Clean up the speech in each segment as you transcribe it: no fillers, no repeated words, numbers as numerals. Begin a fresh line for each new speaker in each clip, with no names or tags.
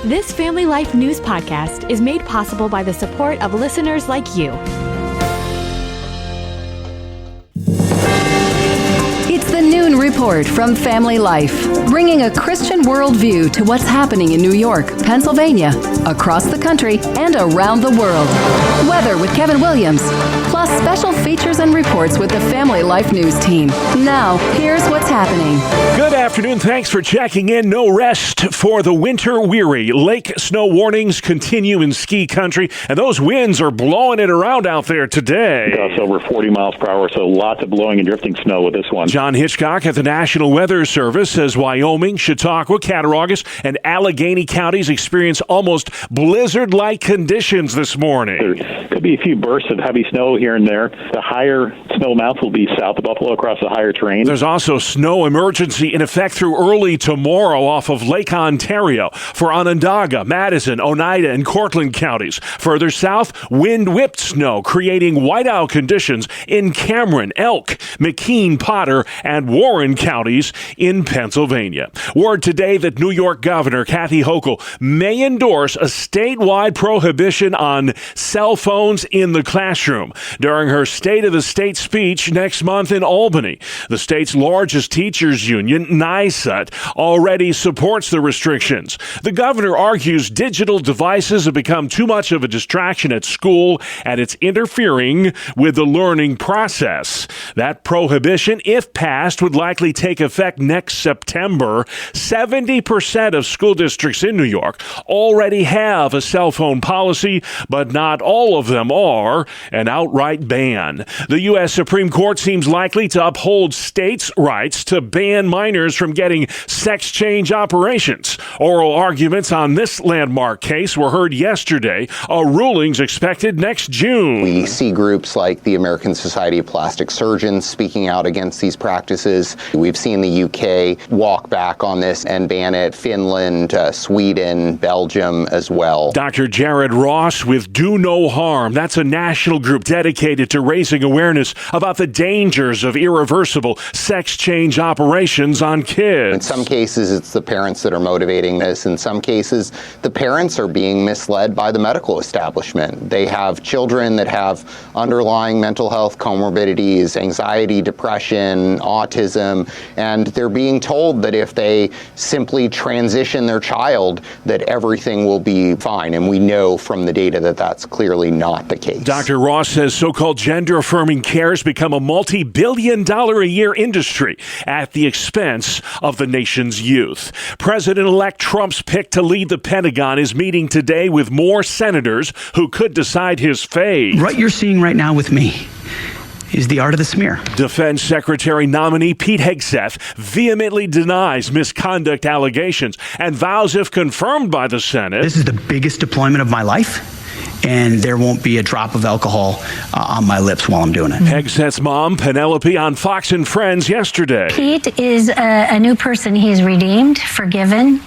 This Family Life News podcast is made possible by the support of listeners like you.
It's the Noon Report from Family Life, bringing a Christian worldview to what's happening in New York, Pennsylvania, across the country, and around the world. Weather with Kevin Williams, plus special features and reports with the Family Life News team. Now, here's what's happening.
Good afternoon. Thanks for checking in. No rest for the winter weary. Lake snow warnings continue in ski country, and those winds are blowing it around out there today.
Gusts over 40 miles per hour, so lots of blowing and drifting snow with this one.
John Hitchcock at the National Weather Service says Wyoming, Chautauqua, Cattaraugus, and Allegheny counties experience almost blizzard-like conditions this morning.
There could be a few bursts of heavy snow here and there. The higher snow amounts will be south of Buffalo across the higher terrain.
There's also snow emergency in effect through early tomorrow off of Lake Ontario for Onondaga, Madison, Oneida, and Cortland counties. Further south, wind-whipped snow creating whiteout conditions in Cameron, Elk, McKean, Potter, and Warren counties in Pennsylvania. Word today that New York Governor Kathy Hochul may endorse a statewide prohibition on cell phones in the classroom during her State of the State speech next month in Albany. The state's largest teachers union, NYSUT, already supports the restrictions. The governor argues digital devices have become too much of a distraction at school and it's interfering with the learning process. That prohibition, if passed, would likely take effect next September. 70% of school districts in New York already have a cell phone policy, but not all of them are an outright ban. The U.S. Supreme Court seems likely to uphold states' rights to ban minors from getting sex change operations. Oral arguments on this landmark case were heard yesterday. A ruling's expected next June.
We see groups like the American Society of Plastic Surgeons speaking out against these practices. We've seen the UK walk back on this and ban it, Finland, Sweden, Belgium as well.
Dr. Jared Ross with Do No Harm. That's a national group dedicated to raising awareness about the dangers of irreversible sex change operations on kids.
In some cases, it's the parents that are motivating this. In some cases, the parents are being misled by the medical establishment. They have children that have underlying mental health comorbidities, anxiety, depression, autism, and they're being told that if they simply transition their child, that everything will be fine. And we know from the data that that's clearly not the case.
Dr. Ross says so-called gender-affirming care has become a multi-billion-dollar-a-year industry at the expense of the nation's youth. President-elect Trump's pick to lead the Pentagon is meeting today with more senators who could decide his fate.
What you're seeing right now with me is the art of the smear.
Defense Secretary nominee Pete Hegseth vehemently denies misconduct allegations and vows, if confirmed by the Senate,
this is the biggest deployment of my life, and there won't be a drop of alcohol on my lips while I'm doing it.
Hegseth's mom, Penelope, on Fox and Friends yesterday.
Pete is a new person. He's redeemed, forgiven,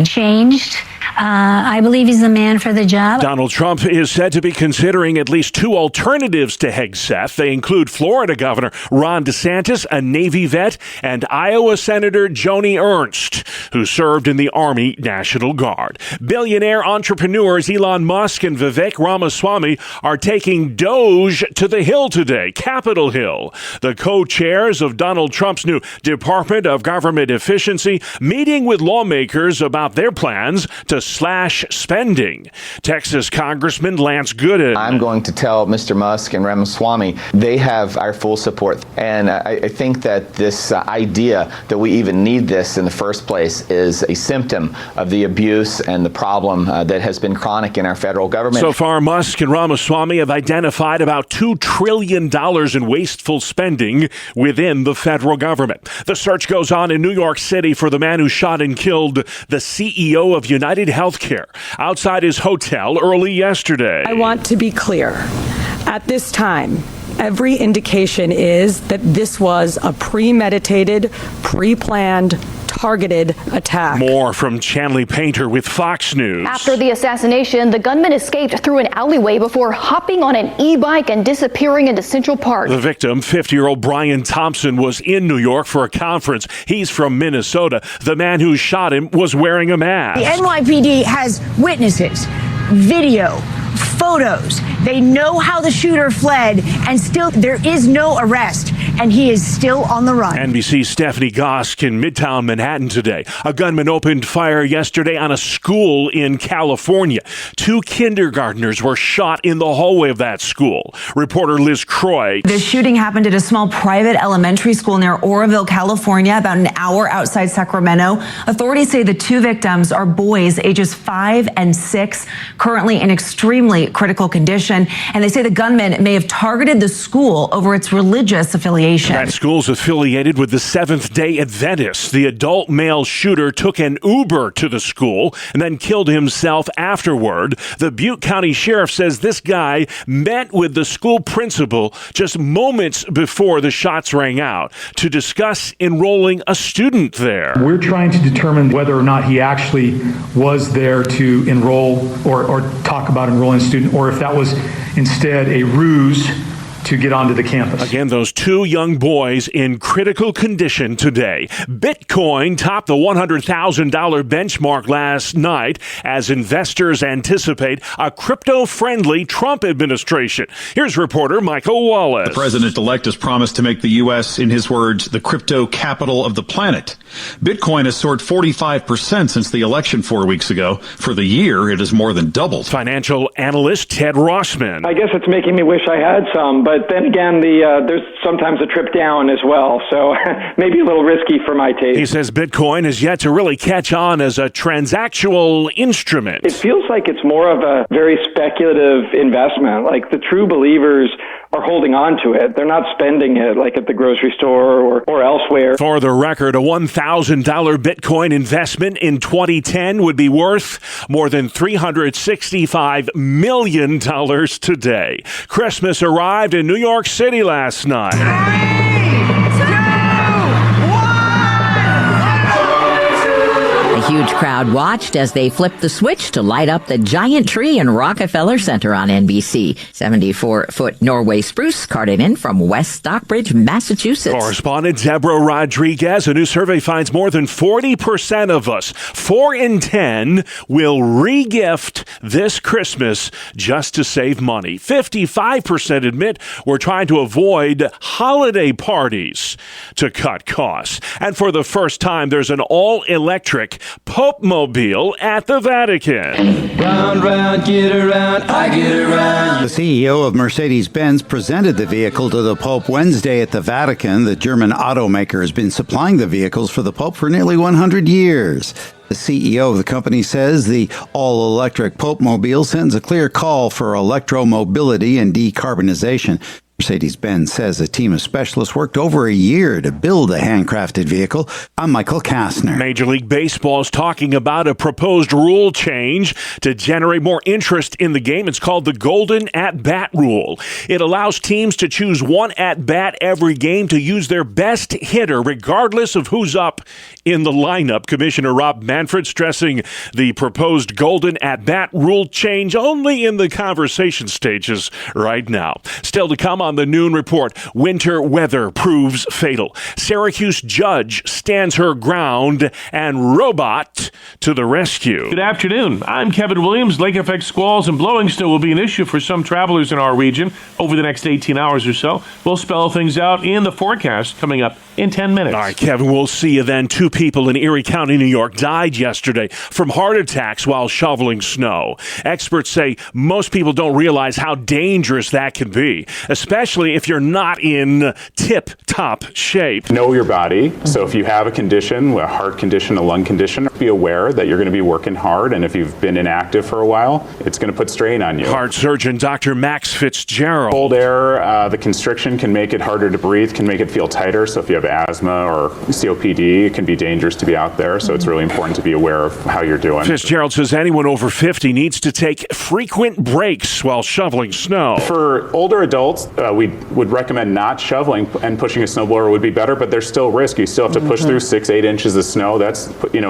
changed. I believe he's the man for the job.
Donald Trump is said to be considering at least two alternatives to Hegseth. They include Florida Governor Ron DeSantis, a Navy vet, and Iowa Senator Joni Ernst, who served in the Army National Guard. Billionaire entrepreneurs Elon Musk and Vivek Ramaswamy are taking Doge to the Hill today, Capitol Hill. The co-chairs of Donald Trump's new Department of Government Efficiency meeting with lawmakers about their plans to slash spending. Texas Congressman Lance Gooden.
I'm going to tell Mr. Musk and Ramaswamy they have our full support. And I think that this idea that we even need this in the first place is a symptom of the abuse and the problem that has been chronic in our federal government.
So far, Musk and Ramaswamy have identified about $2 trillion in wasteful spending within the federal government. The search goes on in New York City for the man who shot and killed the CEO of United Healthcare outside his hotel early yesterday.
I want to be clear. At this time, every indication is that this was a premeditated, pre-planned, targeted attack.
More from Chanley Painter with Fox News.
After the assassination, the gunman escaped through an alleyway before hopping on an e-bike and disappearing into Central Park.
The victim, 50-year-old Brian Thompson, was in New York for a conference. He's from Minnesota. The man who shot him was wearing a mask.
The NYPD has witnesses, video, photos. They know how the shooter fled, and still there is no arrest, and he is still on the run.
NBC's Stephanie Gosk in Midtown Manhattan today. A gunman opened fire yesterday on a school in California. 2 kindergartners were shot in the hallway of that school. Reporter Liz Croy.
The shooting happened at a small private elementary school near Oroville, California, about an hour outside Sacramento. Authorities say the 2 victims are boys ages 5 and 6, currently in extremely critical condition. And they say the gunman may have targeted the school over its religious affiliation.
That school's affiliated with the Seventh-day Adventists. The adult male shooter took an Uber to the school and then killed himself afterward. The Butte County Sheriff says this guy met with the school principal just moments before the shots rang out to discuss enrolling a student there.
We're trying to determine whether or not he actually was there to enroll or talk about enrolling a student, or if that was instead a ruse to get onto the campus.
Again, those 2 young boys in critical condition today. Bitcoin topped the $100,000 benchmark last night as investors anticipate a crypto-friendly Trump administration. Here's reporter Michael Wallace.
The president-elect has promised to make the U.S., in his words, the crypto capital of the planet. Bitcoin has soared 45% since the election 4 weeks ago. For the year, it has more than doubled.
Financial analyst Ted Rossman.
I guess it's making me wish I had some, but then again, there's sometimes a trip down as well, so maybe a little risky for my taste.
He says Bitcoin is yet to really catch on as a transactional instrument.
It feels like it's more of a very speculative investment. Like the true believers are holding on to it. They're not spending it like at the grocery store or elsewhere.
For the record, a $1,000 Bitcoin investment in 2010 would be worth more than $365 million today. Christmas arrived in New York City last night.
3, 2, 1. A huge crowd watched as they flipped the switch to light up the giant tree in Rockefeller Center on NBC. 74-foot Norway spruce carted in from West Stockbridge, Massachusetts.
Correspondent Deborah Rodriguez. A new survey finds more than 40% of us, 4 in 10, will re-gift this Christmas just to save money. 55% admit we're trying to avoid holiday parties to cut costs. And for the first time, there's an all-electric Pope-mobile at the Vatican.
Round, round, get around, I get around.
The CEO of Mercedes-Benz presented the vehicle to the Pope Wednesday at the Vatican. The German automaker has been supplying the vehicles for the Pope for nearly 100 years. The CEO of the company says the all-electric Pope-mobile sends a clear call for electromobility and decarbonization. Mercedes-Benz says a team of specialists worked over a year to build a handcrafted vehicle. I'm Michael Kastner.
Major League Baseball is talking about a proposed rule change to generate more interest in the game. It's called the Golden At-Bat Rule. It allows teams to choose one at-bat every game to use their best hitter, regardless of who's up in the lineup. Commissioner Rob Manfred stressing the proposed Golden At-Bat Rule change only in the conversation stages right now. Still to come on the Noon Report, winter weather proves fatal. Syracuse judge stands her ground, and robot to the rescue.
Good afternoon. I'm Kevin Williams. Lake effect squalls and blowing snow will be an issue for some travelers in our region over the next 18 hours or so. We'll spell things out in the forecast coming up in 10 minutes.
All right, Kevin, we'll see you then. 2 people in Erie County, New York died yesterday from heart attacks while shoveling snow. Experts say most people don't realize how dangerous that can be, especially if you're not in tip-top shape.
Know your body. So if you have a condition, a heart condition, a lung condition, be aware that you're going to be working hard, and if you've been inactive for a while, it's going to put strain on you.
Heart surgeon Dr. Max Fitzgerald.
Cold air, the constriction can make it harder to breathe, can make it feel tighter. So if you have asthma or COPD, it can be dangerous to be out there. So it's really important to be aware of how you're doing.
Fitzgerald says anyone over 50 needs to take frequent breaks while shoveling snow.
For older adults, we would recommend not shoveling and pushing a snowblower would be better, but there's still risk. You still have to push through 6-8 inches of snow. That's,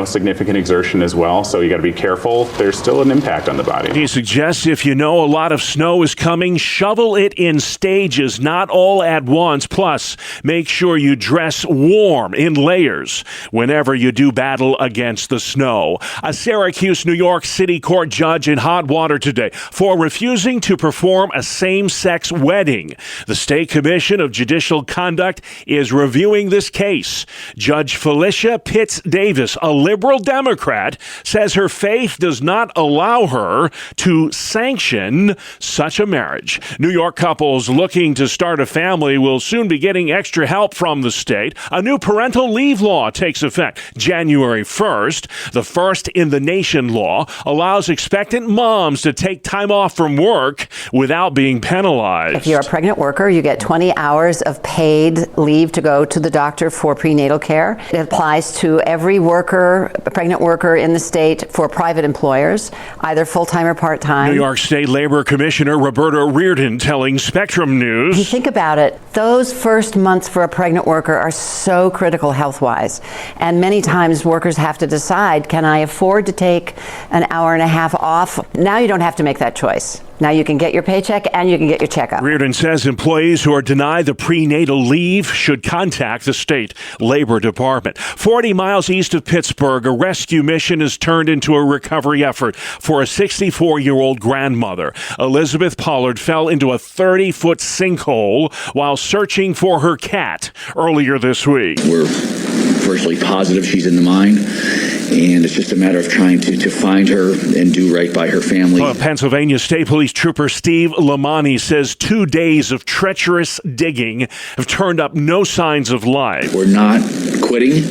significant exertion as well. So you got to be careful. There's still an impact on the body.
He suggests if you know a lot of snow is coming, shovel it in stages, not all at once. Plus, make sure you dress warm in layers whenever you do battle against the snow. A Syracuse, New York City court judge in hot water today for refusing to perform a same-sex wedding. The State Commission of Judicial Conduct is reviewing this case. Judge Felicia Pitts Davis, a liberal Democrat, says her faith does not allow her to sanction such a marriage. New York couples looking to start a family will soon be getting extra help from the state. A new parental leave law takes effect January 1st. The first in the nation law allows expectant moms to take time off from work without being penalized.
If you're a pregnant worker, you get 20 hours of paid leave to go to the doctor for prenatal care. It applies to every worker, pregnant worker in the state for private employers, either full-time or part-time.
New York State Labor Commissioner Roberta Reardon telling Spectrum News.
If you think about it, those first months for a pregnant worker are so critical health-wise. And many times workers have to decide, can I afford to take an hour and a half off? Now you don't have to make that choice. Now you can get your paycheck and you can get your checkup.
Reardon says employees who are denied the prenatal leave should contact the state labor department. 40 miles east of Pittsburgh, a rescue mission is turned into a recovery effort for a 64-year-old grandmother. Elizabeth Pollard fell into a 30-foot sinkhole while searching for her cat earlier this week.
We're virtually positive she's in the mine, and it's just a matter of trying to find her and do right by her family.
Pennsylvania State Police Trooper Steve Lamani says 2 days of treacherous digging have turned up no signs of life.
We're not quitting.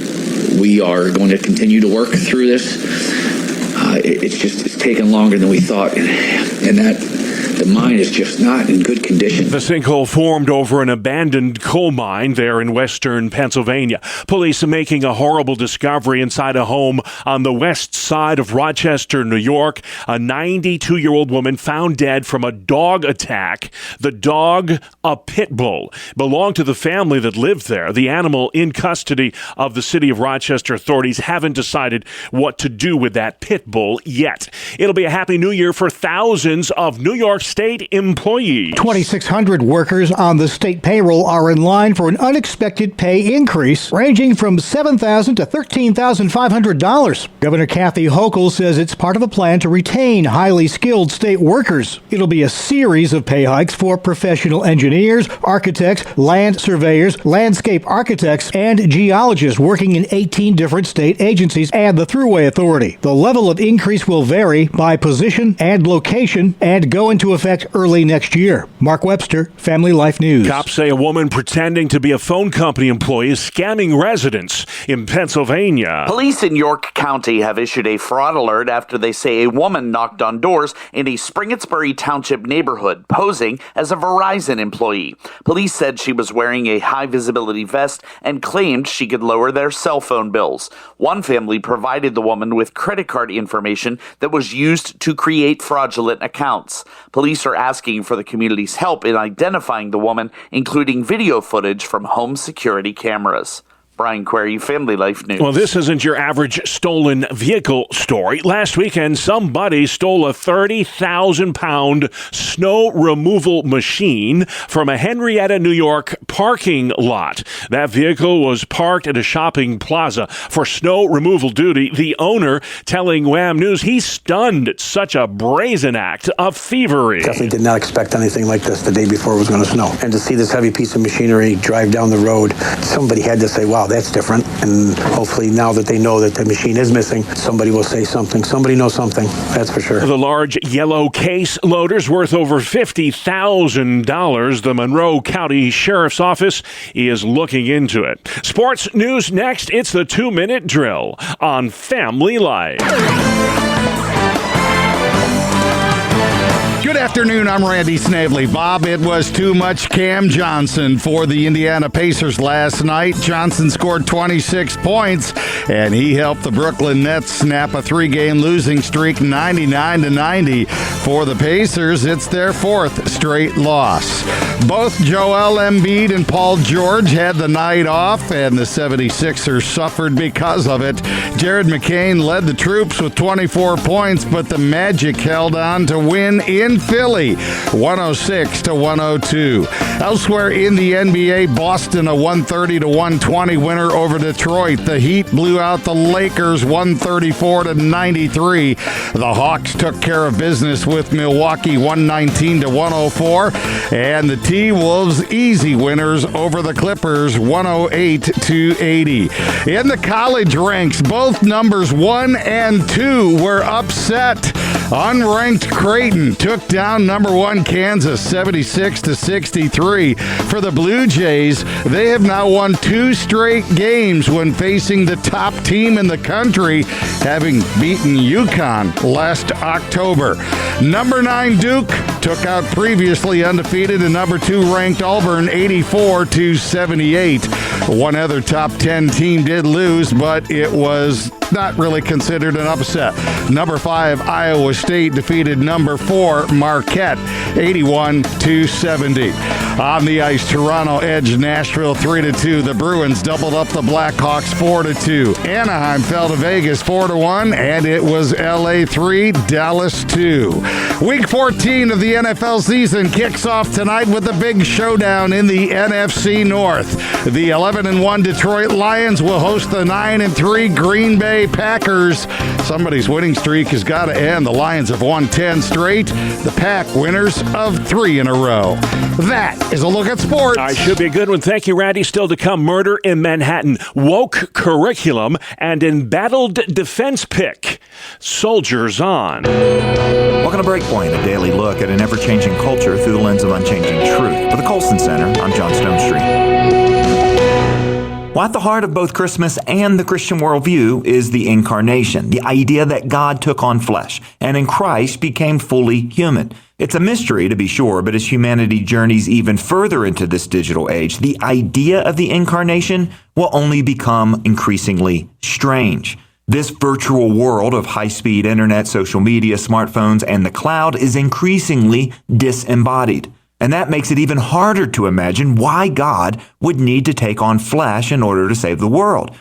We are going to continue to work through this. It's taken longer than we thought, and that the mine is just not in good condition.
The sinkhole formed over an abandoned coal mine there in western Pennsylvania. Police are making a horrible discovery inside a home on the west side of Rochester, New York. A 92-year-old woman found dead from a dog attack. The dog, a pit bull, belonged to the family that lived there. The animal in custody of the city of Rochester. Authorities haven't decided what to do with that pit bull yet. It'll be a happy new year for thousands of New York State employees.
2,600 workers on the state payroll are in line for an unexpected pay increase ranging from $7,000 to $13,500. Governor Kathy Hochul says it's part of a plan to retain highly skilled state workers. It'll be a series of pay hikes for professional engineers, architects, land surveyors, landscape architects, and geologists working in 18 different state agencies and the Thruway Authority. The level of increase will vary by position and location and go into effect early next year. Mark Webster, Family Life News.
Cops say a woman pretending to be a phone company employee is scamming residents in Pennsylvania.
Police in York County have issued a fraud alert after they say a woman knocked on doors in a Springettsbury Township neighborhood posing as a Verizon employee. Police said she was wearing a high-visibility vest and claimed she could lower their cell phone bills. One family provided the woman with credit card information that was used to create fraudulent accounts. Police are asking for the community's help in identifying the woman, including video footage from home security cameras. Brian Query, Family Life News.
Well, this isn't your average stolen vehicle story. Last weekend, somebody stole a 30,000-pound snow removal machine from a Henrietta, New York parking lot. That vehicle was parked at a shopping plaza for snow removal duty. The owner telling Wham News he's stunned at such a brazen act of thievery.
Definitely did not expect anything like this the day before it was going to snow. And to see this heavy piece of machinery drive down the road, somebody had to say, wow, that's different. And hopefully now that they know that the machine is missing, somebody will say something. Somebody knows something, that's for sure.
The large yellow case loader's worth over $50,000. The Monroe County Sheriff's Office is looking into it. Sports news next. It's the 2-minute drill on Family Life.
Good afternoon, I'm Randy Snavely. Bob, it was too much Cam Johnson for the Indiana Pacers last night. Johnson scored 26 points, and he helped the Brooklyn Nets snap a 3-game losing streak, 99-90. For the Pacers, it's their 4th straight loss. Both Joel Embiid and Paul George had the night off, and the 76ers suffered because of it. Jared McCain led the troops with 24 points, but the Magic held on to win in Philly, 106-102. Elsewhere in the NBA, Boston a 130-120 winner over Detroit. The Heat blew out the Lakers 134-93. The Hawks took care of business with Milwaukee 119-104, and the T-Wolves easy winners over the Clippers 108-80. In the college ranks, both numbers 1 and 2 were upset. Unranked Creighton took down number 1 Kansas 76-63. For the Blue Jays, they have now won 2 straight games when facing the top team in the country, having beaten UConn last October. Number 9 Duke took out previously undefeated and number 2 ranked Auburn 84-78. One other top 10 team did lose, but it was not really considered an upset. Number 5 Iowa State defeated number 4 Marquette 81-70. On the ice, Toronto edged Nashville 3-2. The Bruins doubled up the Blackhawks 4-2. Anaheim fell to Vegas 4-1, and it was LA 3, Dallas 2. Week 14 of the NFL season kicks off tonight with a big showdown in the NFC North. The 11-1 Detroit Lions will host the 9-3 Green Bay Packers. Somebody's winning streak has got to end. The Lions have won 10 straight. The Pack winners of 3 in a row. That is a look at sports.
I should be a good one. Thank you, Randy. Still to come, murder in Manhattan, woke curriculum, and embattled defense pick. Soldiers on.
Welcome to Breakpoint, a daily look at an ever-changing culture through the lens of unchanging truth. For the Colson Center, I'm John Stone Street. Well, at the heart of both Christmas and the Christian worldview is the incarnation, the idea that God took on flesh and in Christ became fully human. It's a mystery, to be sure, but as humanity journeys even further into this digital age, the idea of the incarnation will only become increasingly strange. This virtual world of high-speed internet, social media, smartphones, and the cloud is increasingly disembodied. And that makes it even harder to imagine why God would need to take on flesh in order to save the world.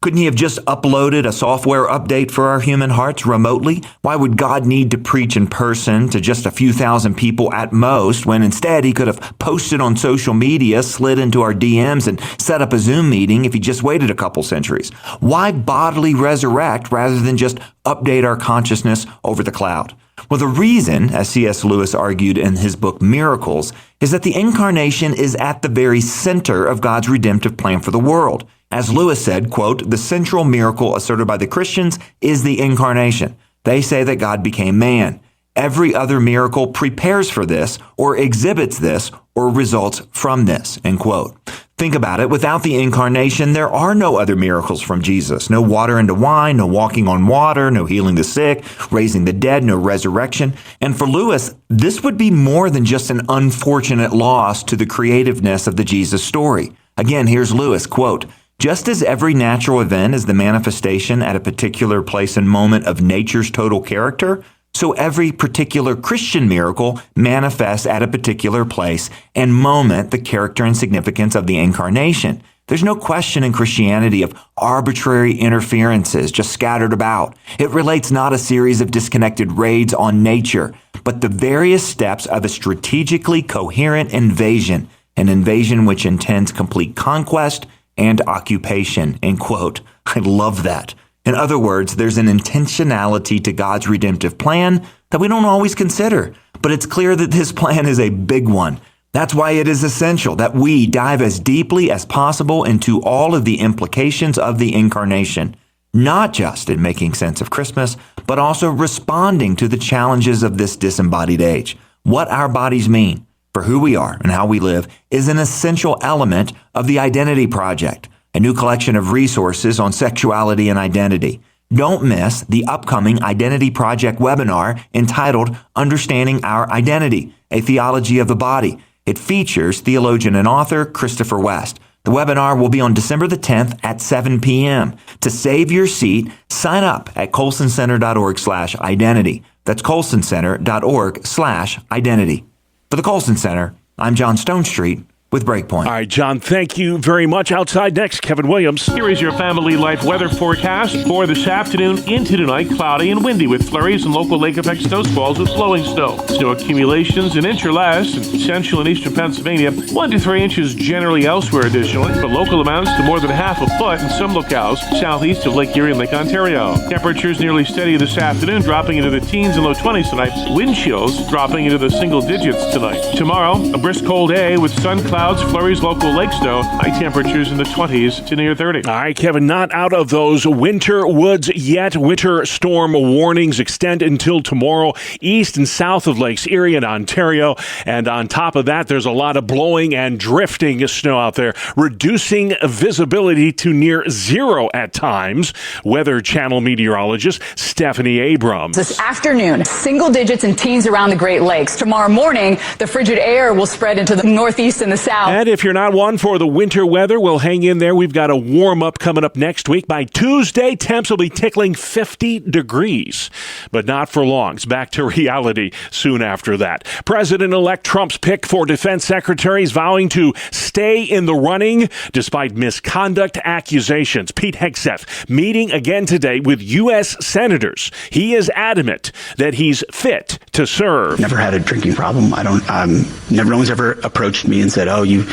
Couldn't he have just uploaded a software update for our human hearts remotely? Why would God need to preach in person to just a few thousand people at most, when instead he could have posted on social media, slid into our DMs, and set up a Zoom meeting if he just waited a couple centuries? Why bodily resurrect rather than just update our consciousness over the cloud? Well, the reason, as C.S. Lewis argued in his book Miracles, is that the incarnation is at the very center of God's redemptive plan for the world. As Lewis said, quote, "The central miracle asserted by the Christians is the incarnation. They say that God became man. Every other miracle prepares for this, or exhibits this, or results from this," end quote. Think about it. Without the incarnation, there are no other miracles from Jesus. No water into wine, no walking on water, no healing the sick, raising the dead, no resurrection. And for Lewis, this would be more than just an unfortunate loss to the creativeness of the Jesus story. Again, here's Lewis, quote, "Just as every natural event is the manifestation at a particular place and moment of nature's total character, so every particular Christian miracle manifests at a particular place and moment the character and significance of the incarnation. There's no question in Christianity of arbitrary interferences just scattered about. It relates not a series of disconnected raids on nature, but the various steps of a strategically coherent invasion, an invasion which intends complete conquest and occupation," end quote. I love that. In other words, there's an intentionality to God's redemptive plan that we don't always consider, but it's clear that this plan is a big one. That's why it is essential that we dive as deeply as possible into all of the implications of the incarnation, not just in making sense of Christmas, but also responding to the challenges of this disembodied age. What our bodies mean for who we are and how we live is an essential element of the Identity Project, a new collection of resources on sexuality and identity. Don't miss the upcoming Identity Project webinar entitled Understanding Our Identity, A Theology of the Body. It features theologian and author Christopher West. The webinar will be on December the 10th at 7 p.m. To save your seat, sign up at colsoncenter.org/identity. That's colsoncenter.org/identity. For the Colson Center, I'm John Stonestreet with Breakpoint.
All right, John, thank you very much. Outside next, Kevin Williams.
Here is your Family Life weather forecast for this afternoon into tonight. Cloudy and windy with flurries and local lake effect snow squalls with blowing snow. Snow accumulations an inch or less in central and eastern Pennsylvania. 1 to 3 inches generally elsewhere additionally, but local amounts to more than half a foot in some locales southeast of Lake Erie and Lake Ontario. Temperatures nearly steady this afternoon, dropping into the teens and low 20s tonight. Wind chills dropping into the single digits tonight. Tomorrow, a brisk cold day with sun clouds, flurries, local lake snow, high temperatures in the 20s to near 30.
All right, Kevin, not out of those winter woods yet. Winter storm warnings extend until tomorrow, east and south of Lakes Erie and Ontario. And on top of that, there's a lot of blowing and drifting snow out there, reducing visibility to near zero at times. Weather Channel meteorologist Stephanie Abrams.
This afternoon, single digits and teens around the Great Lakes. Tomorrow morning, the frigid air will spread into the northeast and the south.
And if you're not one for the winter weather, we'll hang in there. We've got a warm-up coming up next week. By Tuesday, temps will be tickling 50 degrees. But not for long. It's back to reality soon after that. President-elect Trump's pick for defense secretary is vowing to stay in the running despite misconduct accusations. Pete Hegseth meeting again today with U.S. senators. He is adamant that he's fit to serve.
Never had a drinking problem. No one's ever approached me and said, oh, you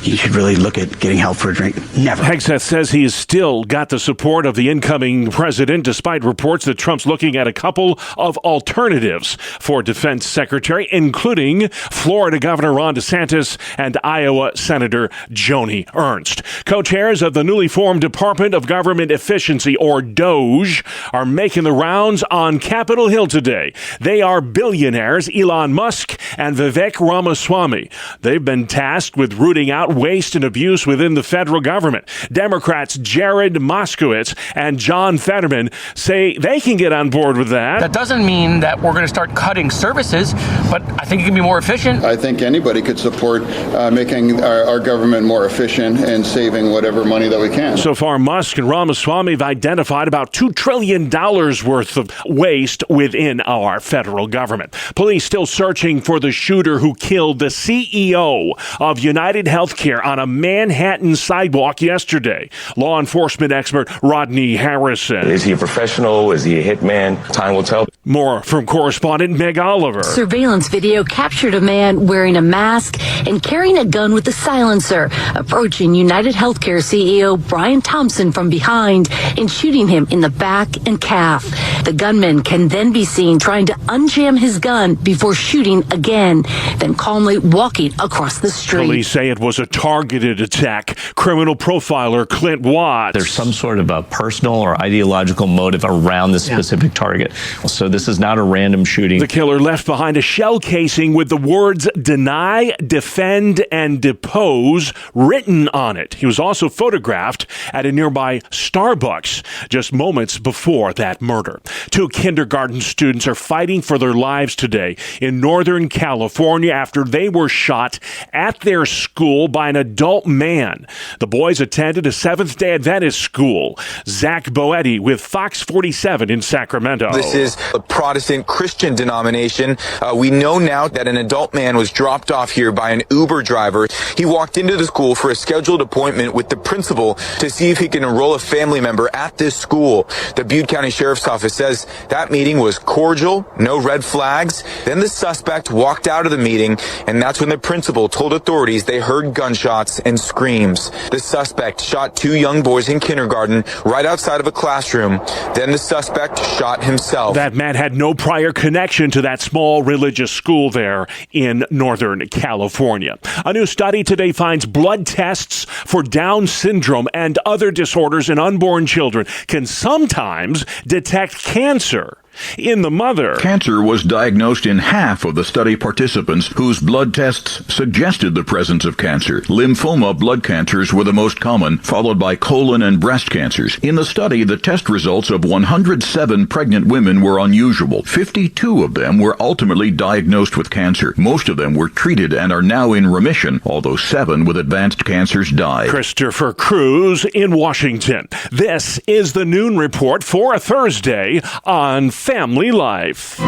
should really look at getting help for a drink. Never.
Hegseth says he has still got the support of the incoming president, despite reports that Trump's looking at a couple of alternatives for defense secretary, including Florida Governor Ron DeSantis and Iowa Senator Joni Ernst. Co-chairs of the newly formed Department of Government Efficiency, or DOGE, are making the rounds on Capitol Hill today. They are billionaires Elon Musk and Vivek Ramaswamy. They've been tasked with rooting out waste and abuse within the federal government. Democrats Jared Moskowitz and John Fetterman say they can get on board with that.
That doesn't mean that we're going to start cutting services, but I think it can be more efficient.
I think anybody could support making our government more efficient and saving whatever money that we can.
So far, Musk and Ramaswamy have identified about $2 trillion worth of waste within our federal government. Police still searching for the shooter who killed the CEO of United Healthcare on a Manhattan sidewalk yesterday. Law enforcement expert Rodney Harrison.
Is he a professional? Is he a hitman? Time will tell.
More from correspondent Meg Oliver.
Surveillance video captured a man wearing a mask and carrying a gun with a silencer, approaching United Healthcare CEO Brian Thompson from behind and shooting him in the back and calf. The gunman can then be seen trying to unjam his gun before shooting again, then calmly walking across the street.
Police say it was a targeted attack. Criminal profiler Clint Watts.
There's some sort of a personal or ideological motive around this specific target. So this is not a random shooting.
The killer left behind a shell casing with the words deny, defend, and depose written on it. He was also photographed at a nearby Starbucks just moments before that murder. 2 kindergarten students are fighting for their lives today in Northern California after they were shot at their school by an adult man. The boys attended a Seventh-day Adventist school. Zach Boetti with Fox 47 in Sacramento.
This is a Protestant Christian denomination. We know now that an adult man was dropped off here by an Uber driver. He walked into the school for a scheduled appointment with the principal to see if he can enroll a family member at this school. The Butte County Sheriff's Office says that meeting was cordial, no red flags. Then the suspect walked out of the meeting, and that's when the principal told authorities they heard gunshots and screams. The suspect shot 2 young boys in kindergarten right outside of a classroom. Then the suspect shot himself.
That man had no prior connection to that small religious school there in Northern California. A new study today finds blood tests for Down syndrome and other disorders in unborn children can sometimes detect cancer in the mother.
Cancer was diagnosed in half of the study participants whose blood tests suggested the presence of cancer. Lymphoma blood cancers were the most common, followed by colon and breast cancers. In the study, the test results of 107 pregnant women were unusual. 52 of them were ultimately diagnosed with cancer. Most of them were treated and are now in remission, although 7 with advanced cancers died.
Christopher Cruz in Washington. This is the Noon Report for a Thursday on Family Life.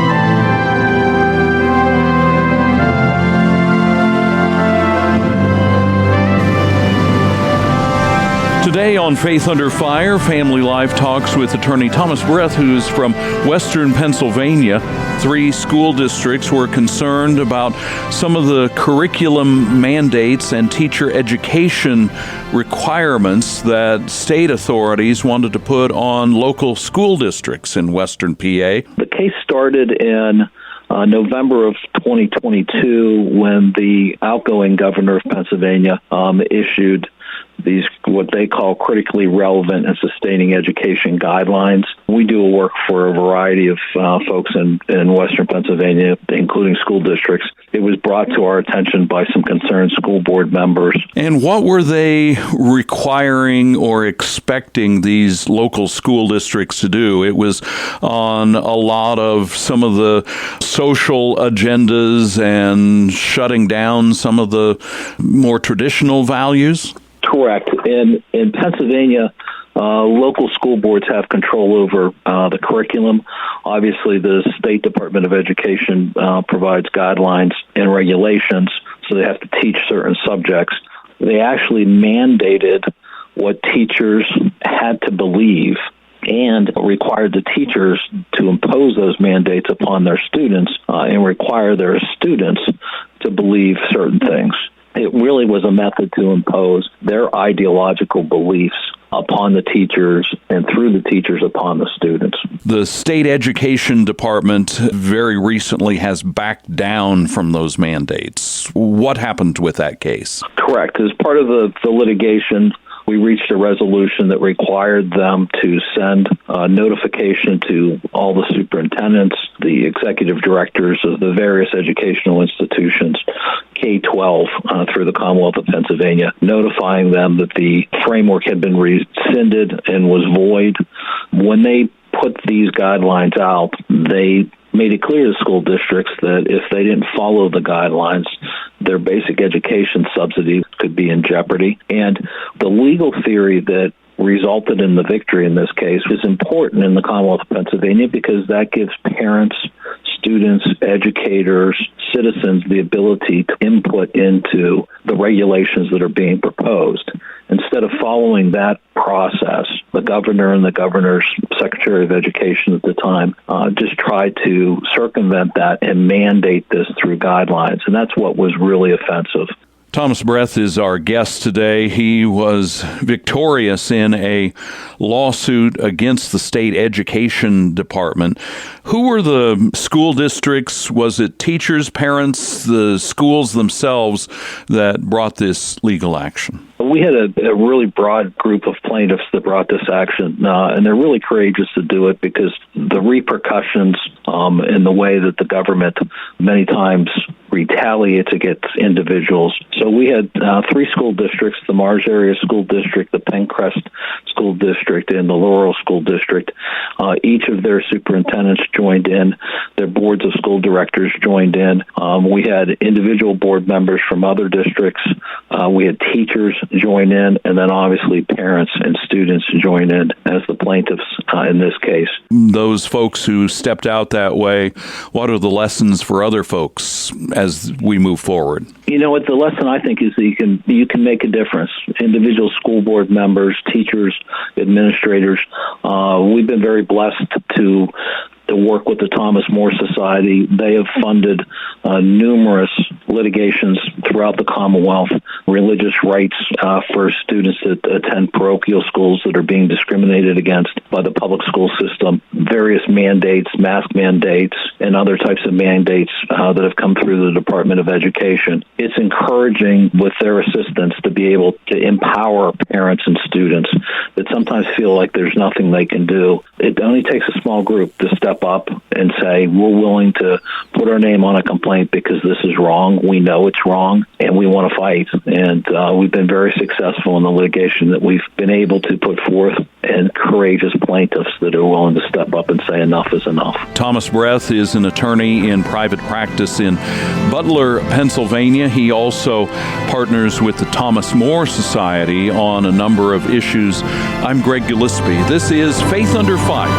Today on Faith Under Fire, Family Life talks with attorney Thomas Breth, who's from Western Pennsylvania. 3 school districts were concerned about some of the curriculum mandates and teacher education requirements that state authorities wanted to put on local school districts in Western PA.
The case started in November of 2022 when the outgoing governor of Pennsylvania issued these what they call critically relevant and sustaining education guidelines. We do work for a variety of folks in Western Pennsylvania, including school districts. It was brought to our attention by some concerned school board members.
And what were they requiring or expecting these local school districts to do? It was on a lot of some of the social agendas and shutting down some of the more traditional values?
Correct. In Pennsylvania, local school boards have control over the curriculum. Obviously, the State Department of Education provides guidelines and regulations, so they have to teach certain subjects. They actually mandated what teachers had to believe and required the teachers to impose those mandates upon their students and require their students to believe certain things. It really was a method to impose their ideological beliefs upon the teachers and through the teachers upon the students.
The state education department very recently has backed down from those mandates. What happened with that case?
Correct. As part of the litigation, we reached a resolution that required them to send notification to all the superintendents, the executive directors of the various educational institutions, K-12 through the Commonwealth of Pennsylvania, notifying them that the framework had been rescinded and was void. When they put these guidelines out, they made it clear to school districts that if they didn't follow the guidelines, their basic education subsidy could be in jeopardy. And the legal theory that resulted in the victory in this case is important in the Commonwealth of Pennsylvania because that gives parents, students, educators, citizens the ability to input into the regulations that are being proposed. Instead of following that process, the governor and the governor's secretary of education at the time just tried to circumvent that and mandate this through guidelines. And that's what was really offensive.
Thomas Breth is our guest today. He was victorious in a lawsuit against the state education department. Who were the school districts? Was it teachers, parents, the schools themselves that brought this legal action?
We had a really broad group of plaintiffs that brought this action, and they're really courageous to do it because the repercussions in the way that the government many times retaliates against individuals. So we had 3 school districts, the Mars Area School District, the Pencrest School District, and the Laurel School District. Each of their superintendents joined in. Their boards of school directors joined in. We had individual board members from other districts. We had teachers join in, and then obviously parents and students join in as the plaintiffs in this case.
Those folks who stepped out that way, what are the lessons for other folks as we move forward?
You know what, the lesson I think is that you can make a difference. Individual school board members, teachers, administrators, we've been very blessed to work with the Thomas More Society. They have funded numerous litigations throughout the Commonwealth, religious rights for students that attend parochial schools that are being discriminated against by the public school system, various mandates, mask mandates, and other types of mandates that have come through the Department of Education. It's encouraging with their assistance to be able to empower parents and students that sometimes feel like there's nothing they can do. It only takes a small group to step up and say, we're willing to put our name on a complaint because this is wrong. We know it's wrong, and we want to fight. And we've been very successful in the litigation that we've been able to put forth, and courageous plaintiffs that are willing to step up and say enough is enough.
Thomas Breth is an attorney in private practice in Butler, Pennsylvania. He also partners with the Thomas More Society on a number of issues. I'm Greg Gillespie. This is Faith Under Fire.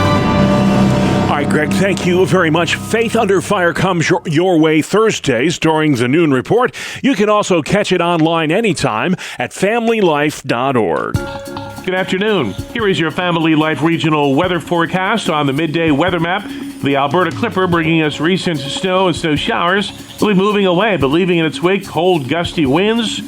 All right, Greg, thank you very much. Faith Under Fire comes your way Thursdays during the noon report. You can also catch it online anytime at familylife.org.
Good afternoon. Here is your Family Life regional weather forecast on the midday weather map. The Alberta Clipper bringing us recent snow and snow showers will be moving away, but leaving in its wake cold, gusty winds,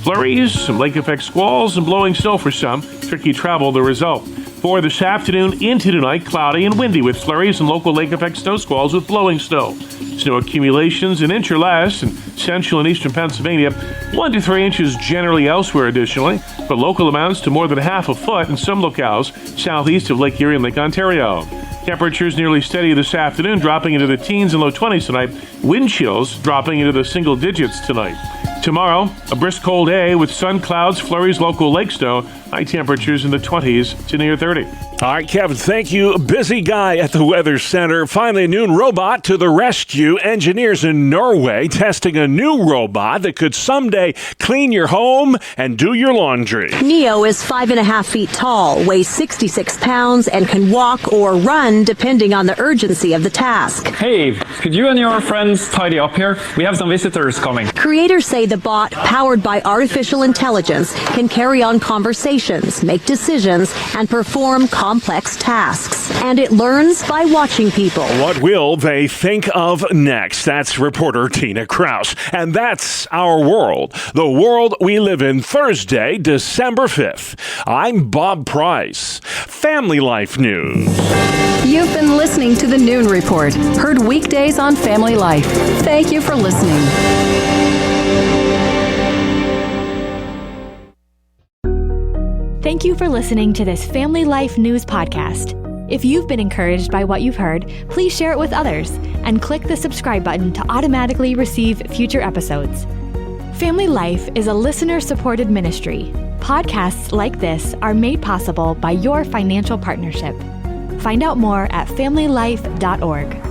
flurries, some lake effect squalls, and blowing snow for some. Tricky travel the result. For this afternoon into tonight, cloudy and windy with flurries and local lake effect snow squalls with blowing snow. Snow accumulations an inch or less in central and eastern Pennsylvania, 1 to 3 inches generally elsewhere additionally, but local amounts to more than half a foot in some locales southeast of Lake Erie and Lake Ontario. Temperatures nearly steady this afternoon, dropping into the teens and low 20s tonight. Wind chills dropping into the single digits tonight. Tomorrow, a brisk cold day with sun, clouds, flurries, local lake snow, high temperatures in the 20s to near 30.
All right, Kevin, thank you. Busy guy at the Weather Center. Finally, a noon robot to the rescue. Engineers in Norway testing a new robot that could someday clean your home and do your laundry.
Neo is 5.5 feet tall, weighs 66 pounds, and can walk or run depending on the urgency of the task.
Hey, could you and your friends tidy up here? We have some visitors coming.
Creators say the bot, powered by artificial intelligence, can carry on conversations, make decisions, and perform complex tasks. And it learns by watching people.
What will they think of next? That's reporter Tina Kraus. And that's our world, the world we live in, Thursday, December 5th. I'm Bob Price. Family Life News.
You've been listening to the Noon Report, heard weekdays on Family Life. Thank you for listening.
Thank you for listening to this Family Life News podcast. If you've been encouraged by what you've heard, please share it with others and click the subscribe button to automatically receive future episodes. Family Life is a listener-supported ministry. Podcasts like this are made possible by your financial partnership. Find out more at familylife.org.